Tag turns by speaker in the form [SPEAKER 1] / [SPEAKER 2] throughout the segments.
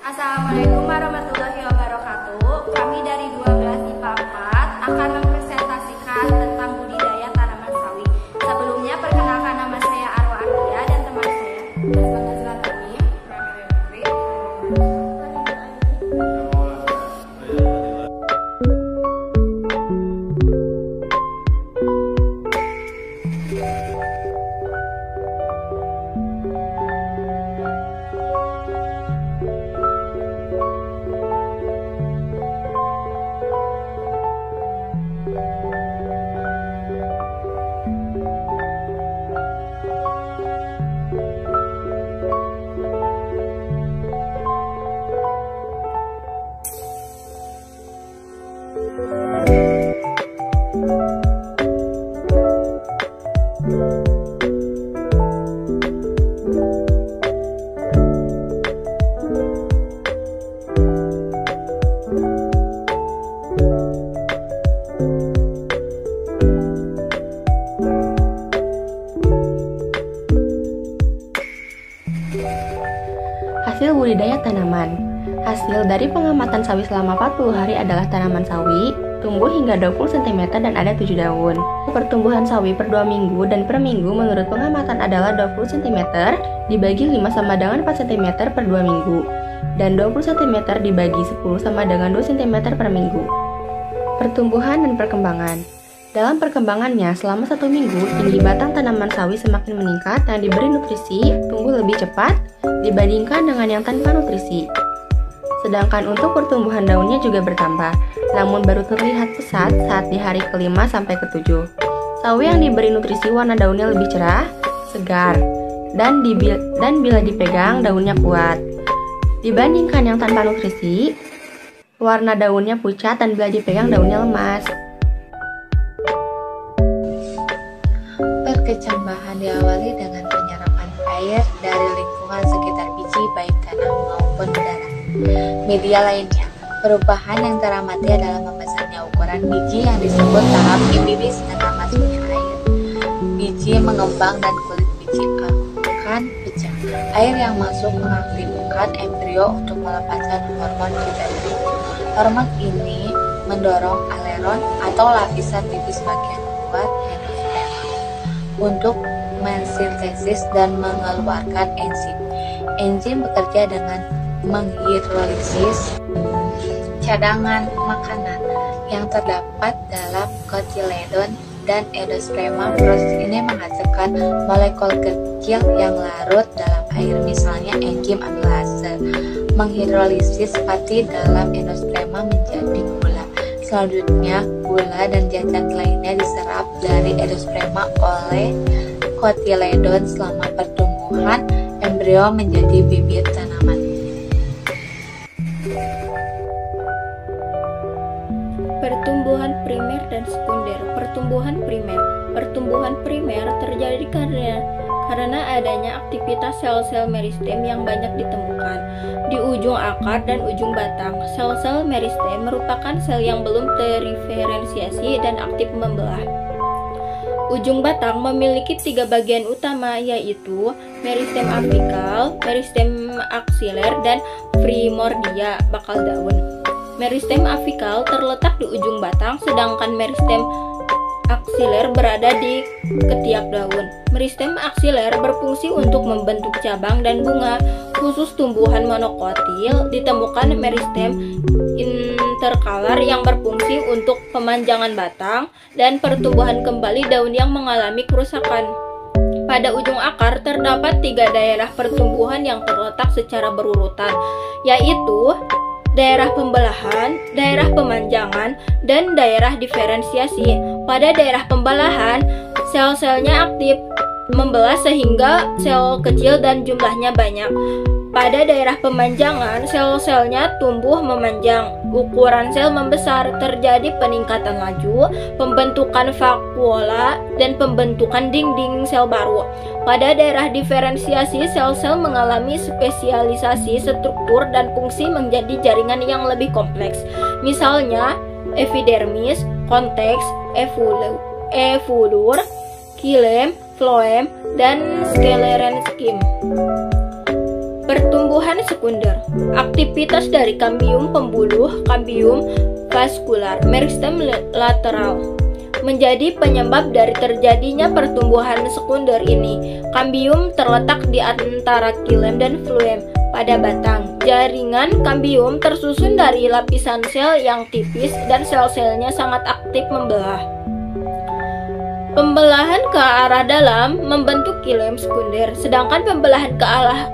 [SPEAKER 1] Assalamualaikum warahmatullahi wabarakatuh. Kami dari 12 IPA 4 akan mempresentasikan tentang budidaya tanaman sawi. Sebelumnya perkenalkan, nama saya Arwa Ardia dan teman saya Basmana Zlatani.
[SPEAKER 2] Hasil budidaya tanaman. Hasil dari pengamatan sawi selama 40 hari adalah tanaman sawi tumbuh hingga 20 cm dan ada 7 daun. Pertumbuhan sawi per 2 minggu dan per minggu menurut pengamatan adalah 20 cm dibagi 5 sama dengan 4 cm per 2 minggu dan 20 cm dibagi 10 sama dengan 2 cm per minggu. Pertumbuhan dan perkembangan. Dalam perkembangannya, selama 1 minggu, tinggi batang tanaman sawi semakin meningkat dan diberi nutrisi, tumbuh lebih cepat dibandingkan dengan yang tanpa nutrisi. Sedangkan untuk pertumbuhan daunnya juga bertambah, namun baru terlihat pesat saat di hari ke-5 sampai ke-7. Sawi yang diberi nutrisi warna daunnya lebih cerah, segar, dan bila dipegang daunnya kuat. Dibandingkan yang tanpa nutrisi, warna daunnya pucat dan bila dipegang daunnya lemas.
[SPEAKER 3] Perkecambahan diawali dengan penyerapan air dari lingkungan sekitar biji baik tanah maupun udara. Media lainnya, perubahan yang teramati adalah membesarnya ukuran biji yang disebut tahap imbibi setelah masuknya air. Biji mengembang dan kulit biji akan pecah. Air yang masuk mengaktifkan embrio untuk melepaskan hormon pubertas. Hormon ini mendorong aleron atau lapisan tipis bagian luar endosperma untuk mensintesis dan mengeluarkan enzim. Enzim bekerja dengan menghidrolisis cadangan makanan yang terdapat dalam kotiledon dan endosperma. Proses ini menghasilkan molekul kecil yang larut dalam air, misalnya enzim amilase. Menghidrolisis pati dalam endosperma menjadi gula. Selanjutnya, gula dan zat lainnya diserap dari endosperma oleh kotiledon selama pertumbuhan embrio menjadi bibit tanaman.
[SPEAKER 4] Pertumbuhan primer dan sekunder. Pertumbuhan primer terjadi karena adanya aktivitas sel-sel meristem yang banyak ditemukan di ujung akar dan ujung batang. Sel-sel meristem merupakan sel yang belum terdiferensiasi dan aktif membelah. Ujung batang memiliki 3 bagian utama, yaitu meristem apikal, meristem aksiler, dan primordia, bakal daun. Meristem apikal terletak di ujung batang, sedangkan meristem aksiler berada di ketiak daun. Meristem aksiler berfungsi untuk membentuk cabang dan bunga. Khusus tumbuhan monokotil ditemukan meristem interkalar yang berfungsi untuk pemanjangan batang dan pertumbuhan kembali daun yang mengalami kerusakan. Pada ujung akar terdapat 3 daerah pertumbuhan yang terletak secara berurutan, yaitu daerah pembelahan, daerah pemanjangan, dan daerah diferensiasi. Pada daerah pembelahan, sel-selnya aktif membelah sehingga sel kecil dan jumlahnya banyak. Pada daerah pemanjangan, sel-selnya tumbuh memanjang, ukuran sel membesar, terjadi peningkatan laju, pembentukan vakuola, dan pembentukan dinding sel baru. Pada daerah diferensiasi, sel-sel mengalami spesialisasi struktur dan fungsi menjadi jaringan yang lebih kompleks. Misalnya, epidermis, konteks, efulur, xilem, floem, dan sclerenchyme. Pertumbuhan sekunder. Aktivitas dari kambium pembuluh, kambium vaskular, meristem lateral menjadi penyebab dari terjadinya pertumbuhan sekunder ini. Kambium terletak di antara xilem dan fluem pada batang. Jaringan kambium tersusun dari lapisan sel yang tipis dan sel-selnya sangat aktif membelah. Pembelahan ke arah dalam membentuk xilem sekunder, sedangkan pembelahan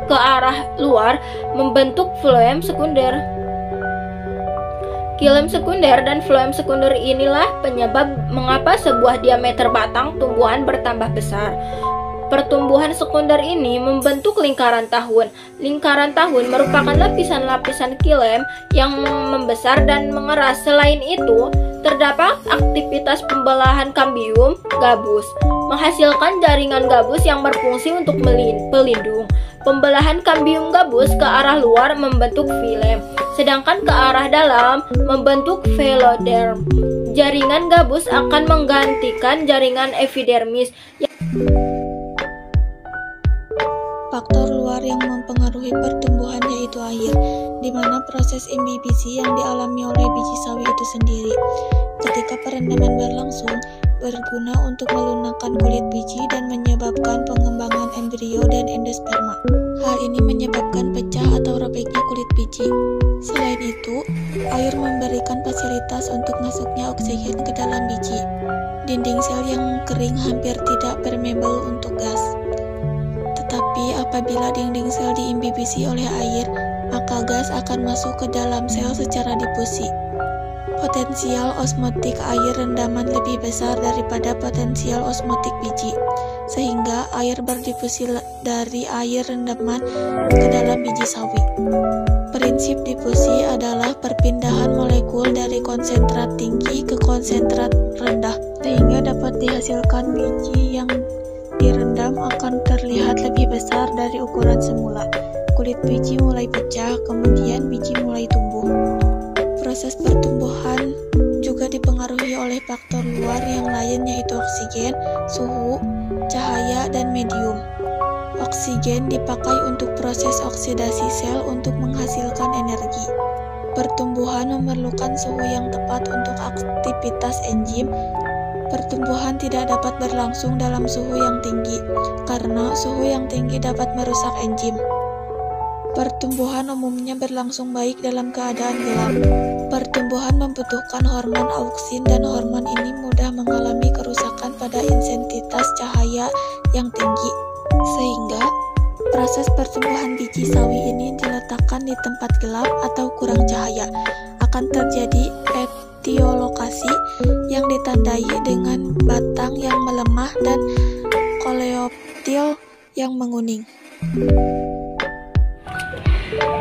[SPEAKER 4] ke arah luar membentuk fluem sekunder. Xilem sekunder dan fluem sekunder inilah penyebab mengapa sebuah diameter batang tumbuhan bertambah besar. Pertumbuhan sekunder ini membentuk lingkaran tahun. Lingkaran tahun merupakan lapisan-lapisan xilem yang membesar dan mengeras. Selain itu, terdapat aktivitas pembelahan kambium gabus, menghasilkan jaringan gabus yang berfungsi untuk pelindung. Pembelahan kambium gabus ke arah luar membentuk filem, sedangkan ke arah dalam membentuk veloderm. Jaringan gabus akan menggantikan jaringan epidermis.
[SPEAKER 5] Faktor luar yang mempengaruhi pertumbuhan yaitu air, di mana proses imbibisi yang dialami oleh biji sawi itu sendiri. Ketika perendaman berlangsung, berguna untuk melunakkan kulit biji dan menyebabkan pengembangan embrio dan endosperma. Hal ini menyebabkan pecah atau robeknya kulit biji. Selain itu, air memberikan fasilitas untuk masuknya oksigen ke dalam biji. Dinding sel yang kering hampir tidak permeable untuk gas. Tetapi apabila dinding sel diimbibisi oleh air, maka gas akan masuk ke dalam sel secara difusi. Potensial osmotik air rendaman lebih besar daripada potensial osmotik biji, sehingga air berdifusi dari air rendaman ke dalam biji sawi. Prinsip difusi adalah perpindahan molekul dari konsentrat tinggi ke konsentrat rendah, sehingga dapat dihasilkan biji yang direndam akan terlihat lebih besar dari ukuran semula. Kulit biji mulai pecah, kemudian biji mulai tumbuh. Proses pertumbuhan juga dipengaruhi oleh faktor luar yang lain yaitu oksigen, suhu, cahaya, dan medium. Oksigen dipakai untuk proses oksidasi sel untuk menghasilkan energi. Pertumbuhan memerlukan suhu yang tepat untuk aktivitas enzim. Pertumbuhan tidak dapat berlangsung dalam suhu yang tinggi, karena suhu yang tinggi dapat merusak enzim. Pertumbuhan umumnya berlangsung baik dalam keadaan gelap. Pertumbuhan membutuhkan hormon auksin dan hormon ini mudah mengalami kerusakan pada intensitas cahaya yang tinggi, sehingga proses pertumbuhan biji sawi ini diletakkan di tempat gelap atau kurang cahaya. Akan terjadi etiolokasi yang ditandai dengan batang yang melemah dan koleoptil yang menguning.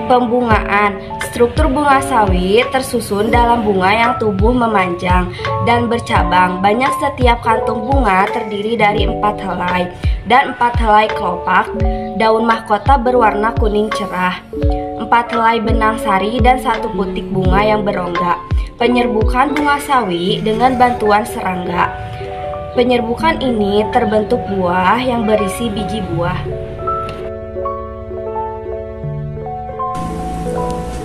[SPEAKER 1] Pembungaan. Struktur bunga sawi tersusun dalam bunga yang tumbuh memanjang dan bercabang. Banyak setiap kantung bunga terdiri dari 4 helai dan 4 helai kelopak. Daun mahkota berwarna kuning cerah. 4 helai benang sari dan 1 putik bunga yang berongga. Penyerbukan bunga sawi dengan bantuan serangga. Penyerbukan ini terbentuk buah yang berisi biji buah.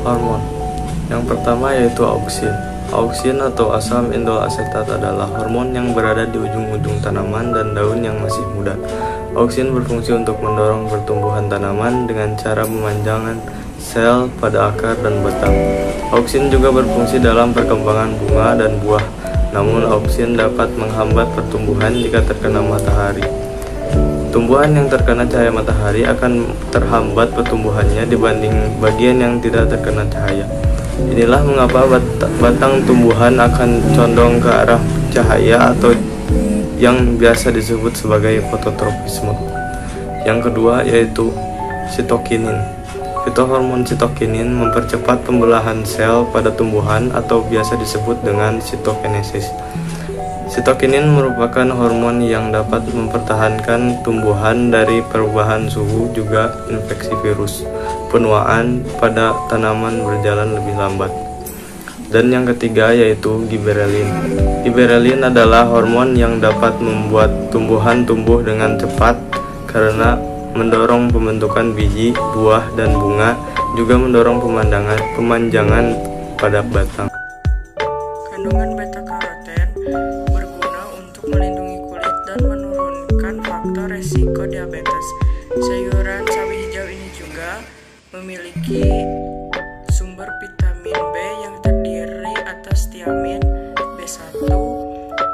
[SPEAKER 6] Hormon. Yang pertama yaitu auksin. Auksin atau asam indol asetat adalah hormon yang berada di ujung-ujung tanaman dan daun yang masih muda. Auksin berfungsi untuk mendorong pertumbuhan tanaman dengan cara memanjangkan sel pada akar dan batang. Auksin juga berfungsi dalam perkembangan bunga dan buah. Namun auksin dapat menghambat pertumbuhan jika terkena matahari. Tumbuhan yang terkena cahaya matahari akan terhambat pertumbuhannya dibanding bagian yang tidak terkena cahaya. Inilah mengapa batang tumbuhan akan condong ke arah cahaya atau yang biasa disebut sebagai fototropisme. Yang kedua yaitu sitokinin. Fitohormon sitokinin mempercepat pembelahan sel pada tumbuhan atau biasa disebut dengan sitokinesis. Sitokinin merupakan hormon yang dapat mempertahankan tumbuhan dari perubahan suhu juga infeksi virus. Penuaan pada tanaman berjalan lebih lambat. Dan yang ketiga yaitu giberelin. Giberelin adalah hormon yang dapat membuat tumbuhan tumbuh dengan cepat karena mendorong pembentukan biji, buah, dan bunga, juga mendorong pemanjangan pada batang. Kandungan beta-karoten berguna untuk melindungi kulit dan menurunkan faktor resiko diabetes. Sayuran sawi hijau ini juga memiliki sumber vitamin B yang terdiri atas tiamin, B1,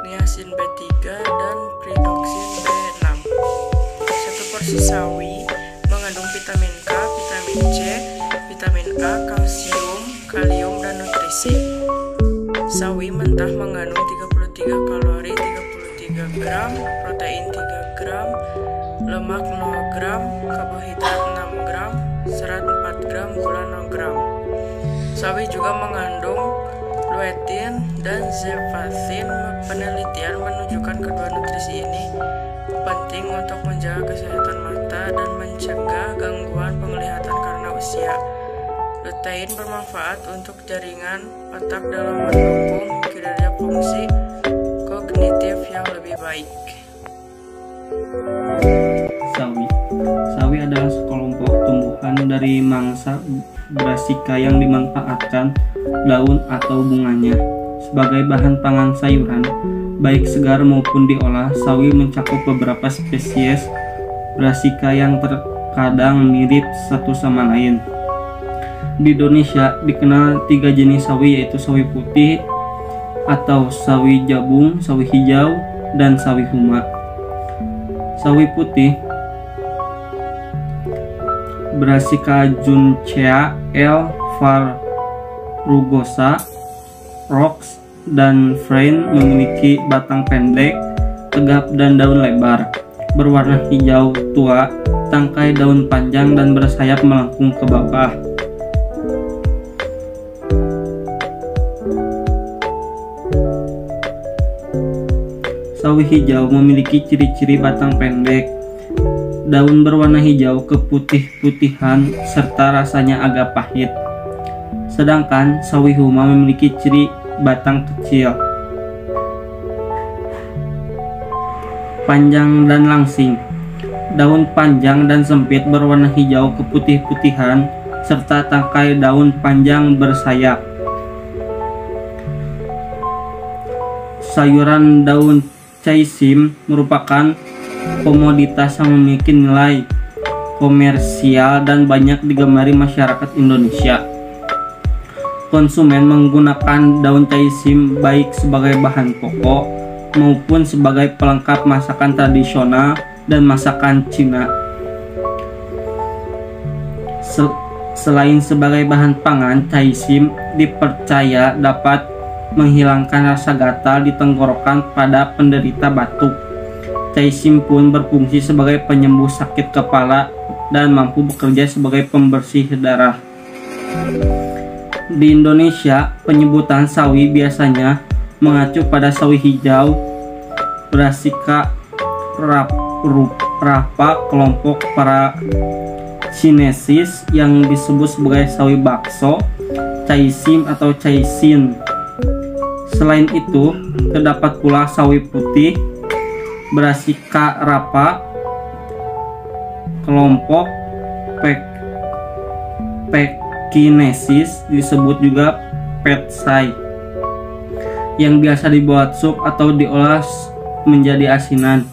[SPEAKER 6] niacin B3, dan piridoksin B6. Satu porsi sawi mengandung vitamin K, vitamin C, vitamin A, kalsium, kalium, dan nutrisi. Sawi mentah mengandung 33 kalori, 33 gram, protein 3 gram, lemak 0 gram, karbohidrat 6 gram, serat 4 gram, gula 0 gram. Sawi juga mengandung lutein dan zeaxanthin. Penelitian menunjukkan kedua nutrisi ini penting untuk menjaga kesehatan mata dan mencegah gangguan penglihatan karena usia. Lutein bermanfaat untuk jaringan otak dalam mendukung kinerja fungsi kognitif yang lebih baik.
[SPEAKER 7] Sawi adalah sekelompok tumbuhan dari mangsa Brassica yang dimanfaatkan daun atau bunganya sebagai bahan pangan sayuran, baik segar maupun diolah. Sawi mencakup beberapa spesies Brassica yang terkadang mirip satu sama lain. Di Indonesia dikenal 3 jenis sawi, yaitu sawi putih atau sawi jabung, sawi hijau, dan sawi huma. Sawi putih Brassica juncea, L. rugosa, Rox, dan Frein memiliki batang pendek, tegap, dan daun lebar, berwarna hijau tua, tangkai daun panjang dan bersayap melengkung ke bawah. Sawi hijau memiliki ciri-ciri batang pendek, daun berwarna hijau keputih-putihan, serta rasanya agak pahit. Sedangkan sawi huma memiliki ciri batang kecil, panjang dan langsing, daun panjang dan sempit berwarna hijau keputih-putihan, serta tangkai daun panjang bersayap. Sayuran daun caissim merupakan komoditas yang memiliki nilai komersial dan banyak digemari masyarakat Indonesia. Konsumen menggunakan daun caissim baik sebagai bahan pokok maupun sebagai pelengkap masakan tradisional dan masakan Cina. Selain sebagai bahan pangan, caissim dipercaya dapat menghilangkan rasa gatal di tenggorokan pada penderita batuk. Caissim pun berfungsi sebagai penyembuh sakit kepala dan mampu bekerja sebagai pembersih darah. Di Indonesia, penyebutan sawi biasanya mengacu pada sawi hijau Brassica rapa kelompok Paracinensis yang disebut sebagai sawi bakso, caissim atau caissin. Selain itu, terdapat pula sawi putih Brassica rapa kelompok Peckinensis, disebut juga petsai, yang biasa dibuat sup atau diolah menjadi asinan.